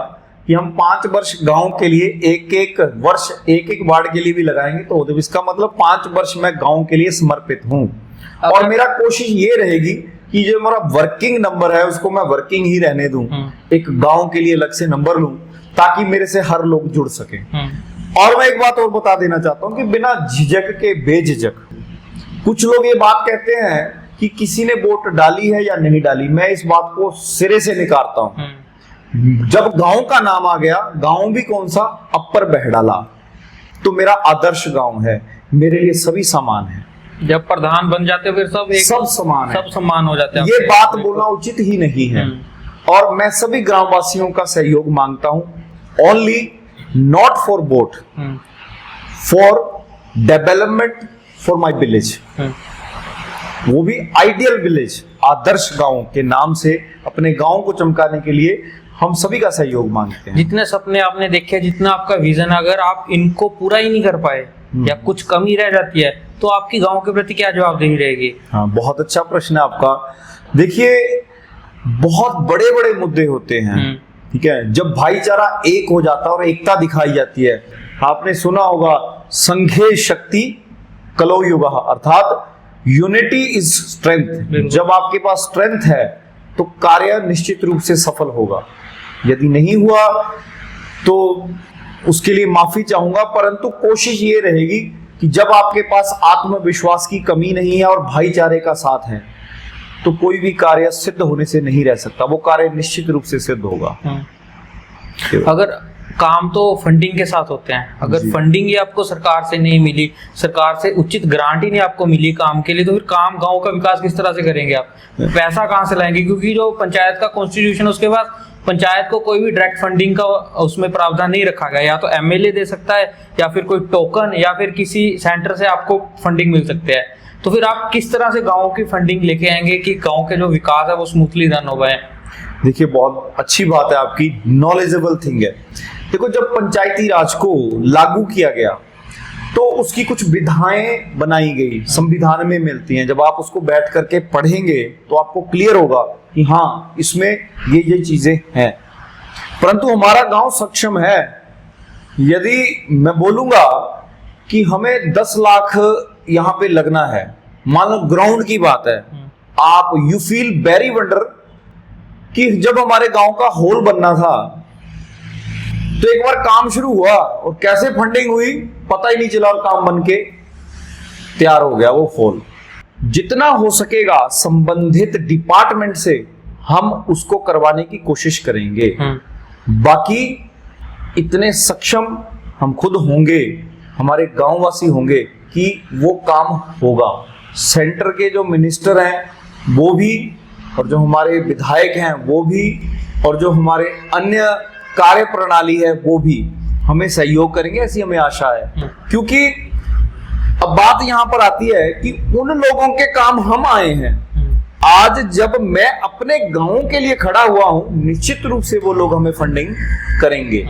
Speaker 2: कि हम 5 वर्ष गांव के लिए, एक वर्ष एक वार्ड के लिए भी लगाएंगे, तो इसका मतलब 5 वर्ष मैं गांव के लिए समर्पित हूं। और मेरा कोशिश ये रहेगी कि जो हमारा वर्किंग नंबर है उसको मैं वर्किंग ही रहने दूं, एक गांव के लिए अलग से नंबर लूं, ताकि मेरे से हर लोग जुड़ सके। और मैं एक बात और बता देना चाहता हूं कि बिना झिझक के बेझिझक, कुछ लोग ये बात कहते हैं कि किसी ने वोट डाली है या नहीं डाली, मैं इस बात को सिरे से निकारता हूं। जब गांव का नाम आ गया, गांव भी कौन सा, अपर बहडाला, तो मेरा आदर्श गांव है, मेरे लिए सभी समान है।
Speaker 1: जब प्रधान बन जाते हो फिर
Speaker 2: सब समान है,
Speaker 1: सब समान हो जाते हैं।
Speaker 2: ये बात बोलना उचित ही नहीं है। और मैं सभी ग्रामवासियों का सहयोग मांगता हूं, only not for vote, for development for my village, वो भी आइडियल विलेज, आदर्श गांव के नाम से अपने गांव को चमकाने के लिए हम सभी का सहयोग मांगते हैं।
Speaker 1: जितने सपने आपने देखे, जितना आपका विजन, अगर आप इनको पूरा ही नहीं कर पाए या कुछ कमी रह जाती है तो आपकी गांव के प्रति क्या जवाबदेही रहेगी?
Speaker 2: हाँ, बहुत अच्छा प्रश्न है आपका। देखिए, बहुत बड़े बड़े मुद्दे होते हैं, ठीक है, जब भाईचारा एक हो जाता है और एकता दिखाई जाती है। आपने सुना होगा संघे शक्ति कलौ युगः, अर्थात यूनिटी इज स्ट्रेंथ। जब आपके पास स्ट्रेंथ है तो कार्य निश्चित रूप से सफल होगा। यदि नहीं हुआ तो उसके लिए माफी चाहूंगा, परंतु कोशिश ये रहेगी कि जब आपके पास आत्मविश्वास की कमी नहीं है और भाईचारे का साथ है तो कोई भी कार्य सिद्ध होने से नहीं रह सकता, वो कार्य निश्चित रूप से सिद्ध होगा।
Speaker 1: अगर काम तो फंडिंग के साथ होते हैं, अगर फंडिंग ही आपको सरकार से नहीं मिली, सरकार से उचित ग्रांट ही नहीं आपको मिली काम के लिए, तो फिर काम गांव का विकास किस तरह से करेंगे आप? पैसा कहाँ से लाएंगे? क्योंकि जो पंचायत का कॉन्स्टिट्यूशन है उसके बाद पंचायत को कोई भी डायरेक्ट फंडिंग का उसमें प्रावधान नहीं रखा गया। या तो एमएलए दे सकता है, या फिर कोई टोकन, या फिर किसी सेंटर से आपको फंडिंग मिल सकते हैं। तो फिर आप किस तरह से गाँव की फंडिंग लेके आएंगे कि गाँव के जो विकास है वो स्मूथली रन हो पाए?
Speaker 2: देखिए, बहुत अच्छी बात है आपकी, नॉलेजेबल थिंग है। देखो, जब पंचायती राज को लागू किया गया तो उसकी कुछ विधाएं बनाई गई, संविधान में मिलती हैं। जब आप उसको बैठ करके पढ़ेंगे तो आपको क्लियर होगा कि हाँ, इसमें ये चीजें हैं। परंतु हमारा गांव सक्षम है। यदि मैं बोलूंगा कि हमें 10 लाख यहां पे लगना है, मान लो ग्राउंड की बात है, आप यू फील वेरी वंडर कि जब हमारे गांव का हॉल बनना था तो एक बार काम शुरू हुआ और कैसे फंडिंग हुई पता ही नहीं चला और काम बनके तैयार हो गया वो हॉल। जितना हो सकेगा संबंधित डिपार्टमेंट से हम उसको करवाने की कोशिश करेंगे। बाकी इतने सक्षम हम खुद होंगे, हमारे गांववासी होंगे कि वो काम होगा। सेंटर के जो मिनिस्टर हैं वो भी, और जो हमारे विधायक हैं वो भी, और जो हमारे अन्य कार्य प्रणाली है वो भी हमें सहयोग करेंगे, ऐसी हमें आशा है। क्योंकि अब बात यहां पर आती है कि उन लोगों के काम हम आए हैं। आज जब मैं अपने गांव के लिए खड़ा हुआ हूं, निश्चित रूप से वो लोग हमें फंडिंग करेंगे,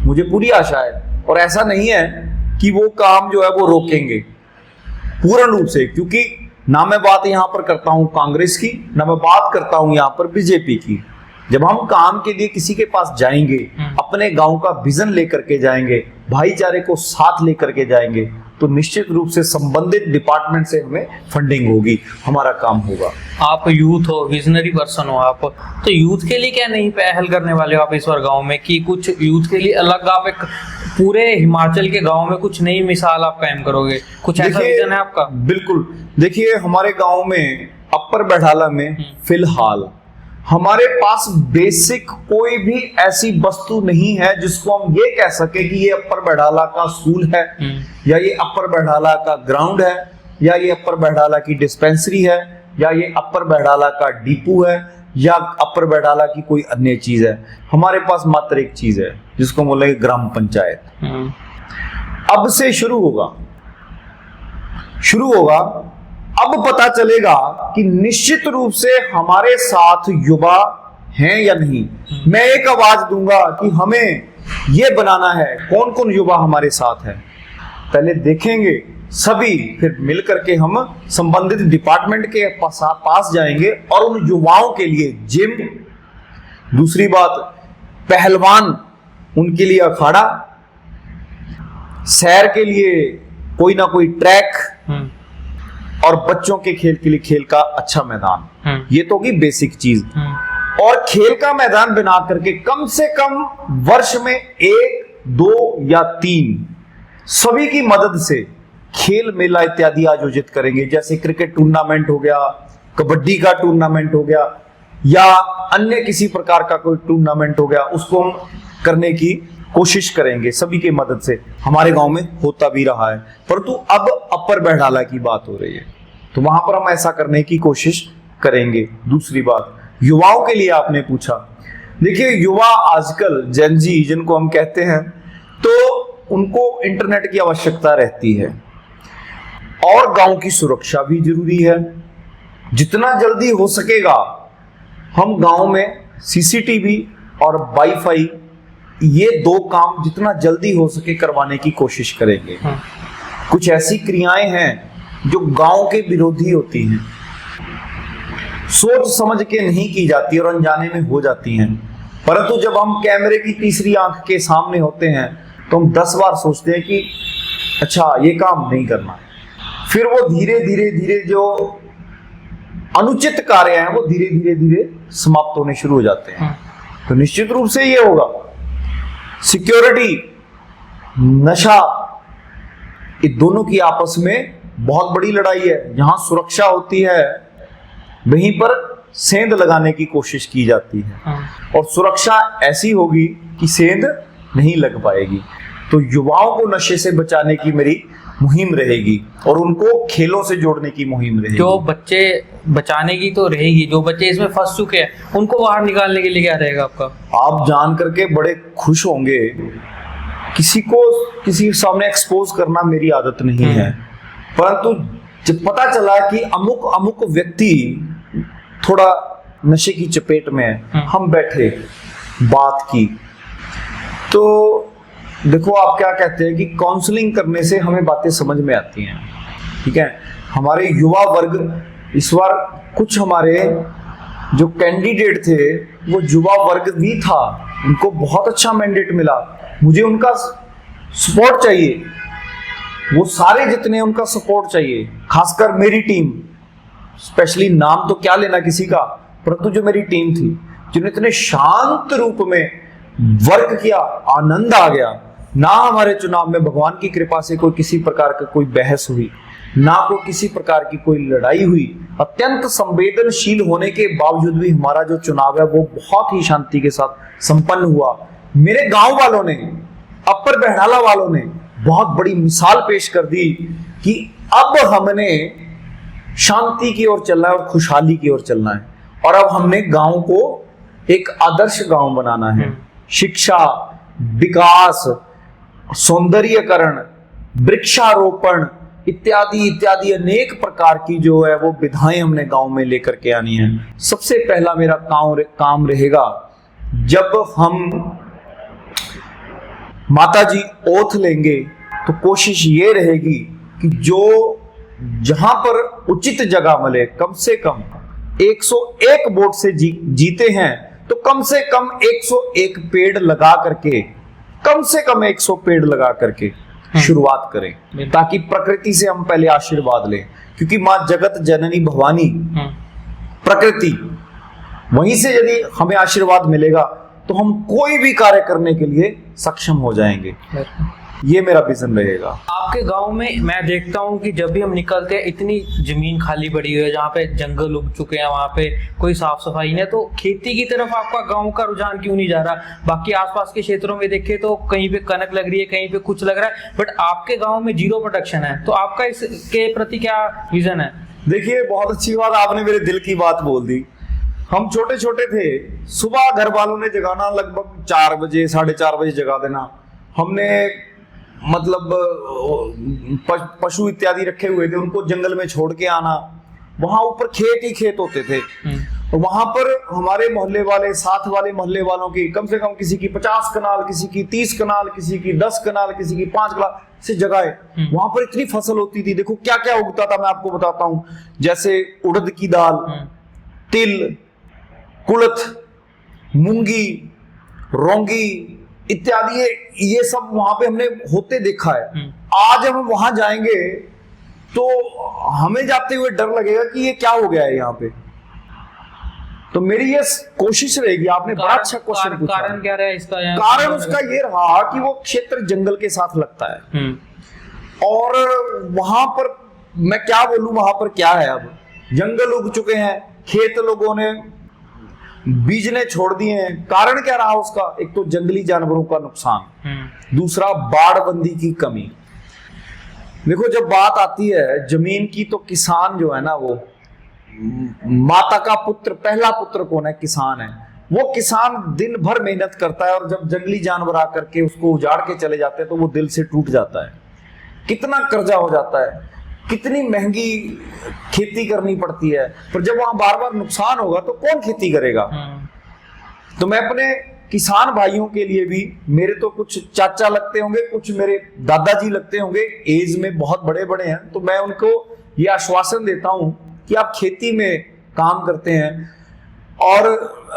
Speaker 2: मुझे पूरी आशा है। और ऐसा नहीं है कि वो काम जो है वो रोकेंगे पूर्ण रूप से, क्योंकि ना मैं बात यहां पर करता हूं कांग्रेस की, ना मैं बात करता हूं यहां पर बीजेपी की। जब हम काम के लिए किसी के पास जाएंगे, अपने गांव का विजन लेकर के जाएंगे, भाईचारे को साथ लेकर के जाएंगे, तो निश्चित रूप से संबंधित डिपार्टमेंट से हमें फंडिंग होगी, हमारा काम होगा।
Speaker 1: आप यूथ हो, विजनरी पर्सन हो आप, तो यूथ के लिए क्या नहीं पहल करने वाले हो आप इस बार गांव में, कि कुछ यूथ के लिए अलग आप एक पूरे हिमाचल के गांव में कुछ नई मिसाल आप कायम करोगे? कुछ ऐसा विजन है आपका?
Speaker 2: बिल्कुल। देखिए, हमारे गांव में अपर बैठाला में फिलहाल हमारे पास बेसिक कोई भी ऐसी वस्तु नहीं है जिसको हम ये कह सके कि ये अपर बैठाला का स्कूल है, या ये अपर बैठाला का ग्राउंड है, या ये अपर बैठाला की डिस्पेंसरी है, या ये अपर बैठाला का डिपो है, या अपर बैठाला की कोई अन्य चीज है। हमारे पास मात्र एक चीज है जिसको बोलेंगे ग्राम पंचायत। अब से शुरू होगा। अब पता चलेगा कि निश्चित रूप से हमारे साथ युवा हैं या नहीं। मैं एक आवाज दूंगा कि हमें यह बनाना है, कौन कौन युवा हमारे साथ है, पहले देखेंगे सभी, फिर मिलकर के हम संबंधित डिपार्टमेंट के पास जाएंगे और उन युवाओं के लिए जिम, दूसरी बात पहलवान, उनके लिए अखाड़ा, सैर के लिए कोई ना कोई ट्रैक, और बच्चों के खेल के लिए खेल का अच्छा मैदान। ये तो होगी बेसिक चीज। और खेल का मैदान बना करके कम से कम वर्ष में 1, 2 या 3 सभी की मदद से खेल मेला इत्यादि आयोजित करेंगे। जैसे क्रिकेट टूर्नामेंट हो गया, कबड्डी का टूर्नामेंट हो गया, या अन्य किसी प्रकार का कोई टूर्नामेंट हो गया, उसको हम करने की कोशिश करेंगे सभी के मदद से। हमारे गांव में होता भी रहा है, परंतु अब अपर बहडाला की बात हो रही है, तो वहां पर हम ऐसा करने की कोशिश करेंगे। दूसरी बात, युवाओं के लिए आपने पूछा। देखिए, युवा आजकल जेन जी जिनको हम कहते हैं, तो उनको इंटरनेट की आवश्यकता रहती है और गांव की सुरक्षा भी जरूरी है। जितना जल्दी हो सकेगा हम गांव में सीसीटीवी और वाईफाई, ये दो काम जितना जल्दी हो सके करवाने की कोशिश करेंगे। कुछ ऐसी क्रियाएं हैं जो गांव के विरोधी होती हैं, सोच समझ के नहीं की जाती और अनजाने में हो जाती हैं, परंतु जब हम कैमरे की तीसरी आंख के सामने होते हैं तो हम 10 बार सोचते हैं कि अच्छा ये काम नहीं करना। फिर वो धीरे धीरे धीरे जो अनुचित कार्य हैं वो धीरे धीरे धीरे समाप्त होने शुरू हो जाते हैं। तो निश्चित रूप से ये होगा, सिक्योरिटी, नशा, ये दोनों की आपस में बहुत बड़ी लड़ाई है। जहां सुरक्षा होती है वहीं पर सेंध लगाने की कोशिश की जाती है, और सुरक्षा ऐसी होगी कि सेंध नहीं लग पाएगी। तो युवाओं को नशे से बचाने की मेरी मुहिम रहेगी और उनको खेलों से जोड़ने की मुहिम रहेगी।
Speaker 1: जो बच्चे बचाने की तो रहेगी, जो बच्चे इसमें फंस चुके हैं उनको बाहर निकालने के लिए क्या रहेगा आपका?
Speaker 2: आप जान करके बड़े खुश होंगे, किसी को किसी के सामने एक्सपोज करना मेरी आदत नहीं है, परंतु जब पता चला कि अमुक अमुक व्यक्ति थोड़ा नशे की चपेट में है, हम बैठे बात की, तो देखो आप क्या कहते हैं कि काउंसलिंग करने से हमें बातें समझ में आती हैं। ठीक है, हमारे युवा वर्ग इस बार, कुछ हमारे जो कैंडिडेट थे वो युवा वर्ग भी था, उनको बहुत अच्छा मैंडेट मिला। मुझे उनका सपोर्ट चाहिए, वो सारे जितने उनका सपोर्ट चाहिए, खासकर मेरी टीम, स्पेशली नाम तो क्या लेना किसी का, परंतु जो मेरी टीम थी जिन्होंने इतने शांत रूप में वर्क किया, आनंद आ गया। ना हमारे चुनाव में भगवान की कृपा से कोई किसी प्रकार का कोई बहस हुई, ना कोई किसी प्रकार की कोई लड़ाई हुई। अत्यंत संवेदनशील होने के बावजूद भी हमारा जो चुनाव है वो बहुत ही शांति के साथ संपन्न हुआ। मेरे गांव वालों ने, अपर बहडाला वालों ने बहुत बड़ी मिसाल पेश कर दी कि अब हमने शांति की ओर चलना है और खुशहाली की ओर चलना है, और अब हमने गांव को एक आदर्श गांव बनाना है। शिक्षा, विकास, सौंदर्यकरण, वृक्षारोपण इत्यादि इत्यादि अनेक प्रकार की जो है वो विधाएं हमने गांव में लेकर के आनी है। सबसे पहला मेरा काम रहेगा, जब हम माताजी ओथ लेंगे तो कोशिश ये रहेगी कि जो जहां पर उचित जगह मिले, कम से कम 101 वोट से जीते हैं तो कम से कम 101 पेड़ लगा करके, कम से कम 100 पेड़ लगा करके शुरुआत करें, ताकि प्रकृति से हम पहले आशीर्वाद लें, क्योंकि मां जगत जननी भवानी प्रकृति, वहीं से यदि हमें आशीर्वाद मिलेगा तो हम कोई भी कार्य करने के लिए सक्षम हो जाएंगे। ये मेरा विजन रहेगा।
Speaker 1: आपके गांव में मैं देखता हूं कि जब भी हम निकलते हैं इतनी जमीन खाली पड़ी हुई है, जहाँ पे जंगल उग चुके हैं, वहाँ पे कोई साफ सफाई नहीं है, तो खेती की तरफ आपका गांव का रुझान क्यों नहीं जा रहा? बाकी आसपास के क्षेत्रों में देखें तो कहीं पे कनक लग रही है, कहीं पे कुछ लग रहा है, बट आपके गाँव में जीरो प्रोडक्शन है, तो आपका इसके प्रति क्या विजन है?
Speaker 2: देखिए, बहुत अच्छी बात, आपने मेरे दिल की बात बोल दी। हम छोटे छोटे थे, सुबह घर वालों ने जगाना लगभग 4 बजे, 4:30 बजे जगा देना। हमने मतलब पशु इत्यादि रखे हुए थे, उनको जंगल में छोड़ के आना, वहां ऊपर खेत ही खेत होते थे, तो वहां पर हमारे मोहल्ले वाले, साथ वाले मोहल्ले वालों की कम से कम किसी की 50 कनाल, किसी की 30 कनाल, किसी की 10 कनाल, किसी की 5 कनाल से जगह, वहां पर इतनी फसल होती थी। देखो क्या क्या उगता था, मैं आपको बताता हूं, जैसे उड़द की दाल, तिल, कुलथ, मूंगी, रोंगी इत्यादि, ये सब वहां पे हमने होते देखा है। आज हम वहां जाएंगे तो हमें जाते हुए डर लगेगा कि ये क्या हो गया है यहाँ पे। तो मेरी ये कोशिश रहेगी, आपने बड़ा अच्छा क्वेश्चन पूछा।
Speaker 1: कारण क्या रहा इसका?
Speaker 2: कारण उसका ये रहा कि वो क्षेत्र जंगल के साथ लगता है, और वहां पर मैं क्या बोलूं, वहां पर क्या है, अब जंगल उग चुके हैं, खेत लोगों ने बीजने छोड़ दिए हैं। कारण क्या रहा उसका? एक तो जंगली जानवरों का नुकसान, दूसरा बाड़बंदी की कमी। देखो जब बात आती है जमीन की तो किसान जो है ना, वो माता का पुत्र, पहला पुत्र कौन है? किसान है। वो किसान दिन भर मेहनत करता है और जब जंगली जानवर आकर के उसको उजाड़ के चले जाते हैं तो वो दिल से टूट जाता है। कितना कर्जा हो जाता है, कितनी महंगी खेती करनी पड़ती है, पर जब वहां बार बार नुकसान होगा तो कौन खेती करेगा? तो मैं अपने किसान भाइयों के लिए भी, मेरे तो कुछ चाचा लगते होंगे, कुछ मेरे दादाजी लगते होंगे, एज में बहुत बड़े बड़े हैं, तो मैं उनको ये आश्वासन देता हूं कि आप खेती में काम करते हैं। और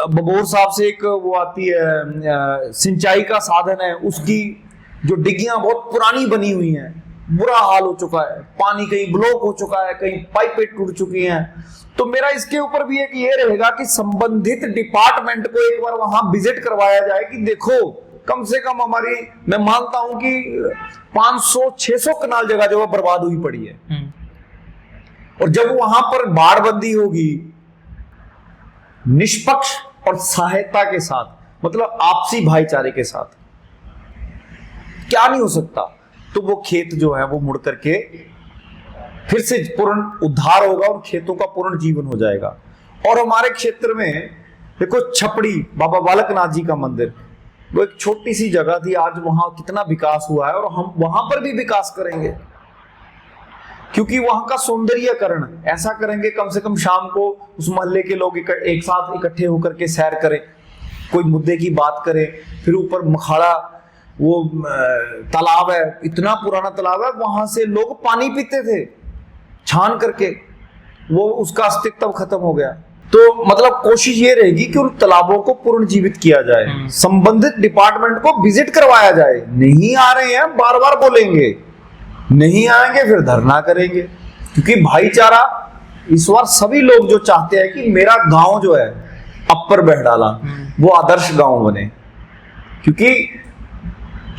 Speaker 2: बबोर साहब से एक वो आती है सिंचाई का साधन है, उसकी जो डिग्गियां बहुत पुरानी बनी हुई हैं, बुरा हाल हो चुका है, पानी कहीं ब्लॉक हो चुका है, कहीं पाइपें टूट चुकी हैं। तो मेरा इसके ऊपर भी एक ये रहेगा कि संबंधित डिपार्टमेंट को एक बार वहां विजिट करवाया जाए कि देखो कम से कम हमारी, मैं मानता हूं कि 500-600 कनाल जगह जो है बर्बाद हुई पड़ी है। और जब वहां पर बाड़बंदी होगी निष्पक्ष और सहायता के साथ, मतलब आपसी भाईचारे के साथ, क्या नहीं हो सकता, तो वो खेत जो है वो मुड़ करके फिर से पूर्ण उद्धार होगा और खेतों का पूर्ण जीवन हो जाएगा। और हमारे क्षेत्र में देखो छपड़ी बाबा बालकनाथ जी का मंदिर, वो एक छोटी सी जगह थी, आज वहां कितना विकास हुआ है और हम वहां पर भी विकास करेंगे, क्योंकि वहां का सौंदर्यकरण ऐसा करेंगे, कम से कम शाम को उस मोहल्ले के लोग एक साथ इकट्ठे होकर के सैर करें, कोई मुद्दे की बात करें। फिर ऊपर मखाड़ा वो तालाब है, इतना पुराना तालाब है, वहां से लोग पानी पीते थे छान करके, वो उसका अस्तित्व खत्म हो गया। तो मतलब कोशिश ये रहेगी कि उन तालाबों को पुनर्जीवित किया जाए, संबंधित डिपार्टमेंट को विजिट करवाया जाए। नहीं आ रहे हैं बार बार बोलेंगे, नहीं आएंगे फिर धरना करेंगे, क्योंकि भाईचारा इस बार सभी लोग जो चाहते हैं कि मेरा गांव जो है अपर बहडाला वो आदर्श गांव बने, क्योंकि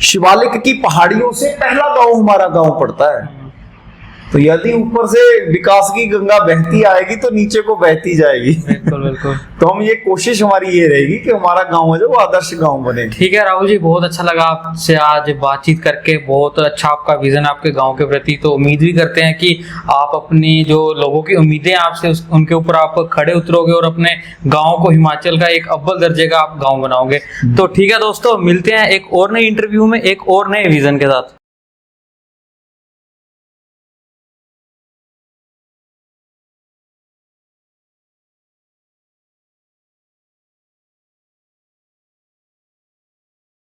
Speaker 2: शिवालिक की पहाड़ियों से पहला गांव हमारा गांव पड़ता है। तो यदि ऊपर से विकास की गंगा बहती आएगी तो नीचे को बहती जाएगी।
Speaker 1: बिल्कुल बिल्कुल।
Speaker 2: तो हम ये कोशिश हमारी ये रहेगी कि हमारा गांव है जो वो आदर्श गांव बने।
Speaker 1: ठीक है राहुल जी, बहुत अच्छा लगा आपसे आज बातचीत करके, बहुत अच्छा आपका विजन आपके गांव के प्रति। तो उम्मीद भी करते हैं कि आप अपनी जो लोगों की उम्मीदें आपसे उनके ऊपर आप खड़े उतरोगे और अपने गाँव को हिमाचल का एक अव्वल दर्जे का आप गाँव बनाओगे। तो ठीक है दोस्तों, मिलते हैं एक और नई इंटरव्यू में एक और नए विजन के साथ।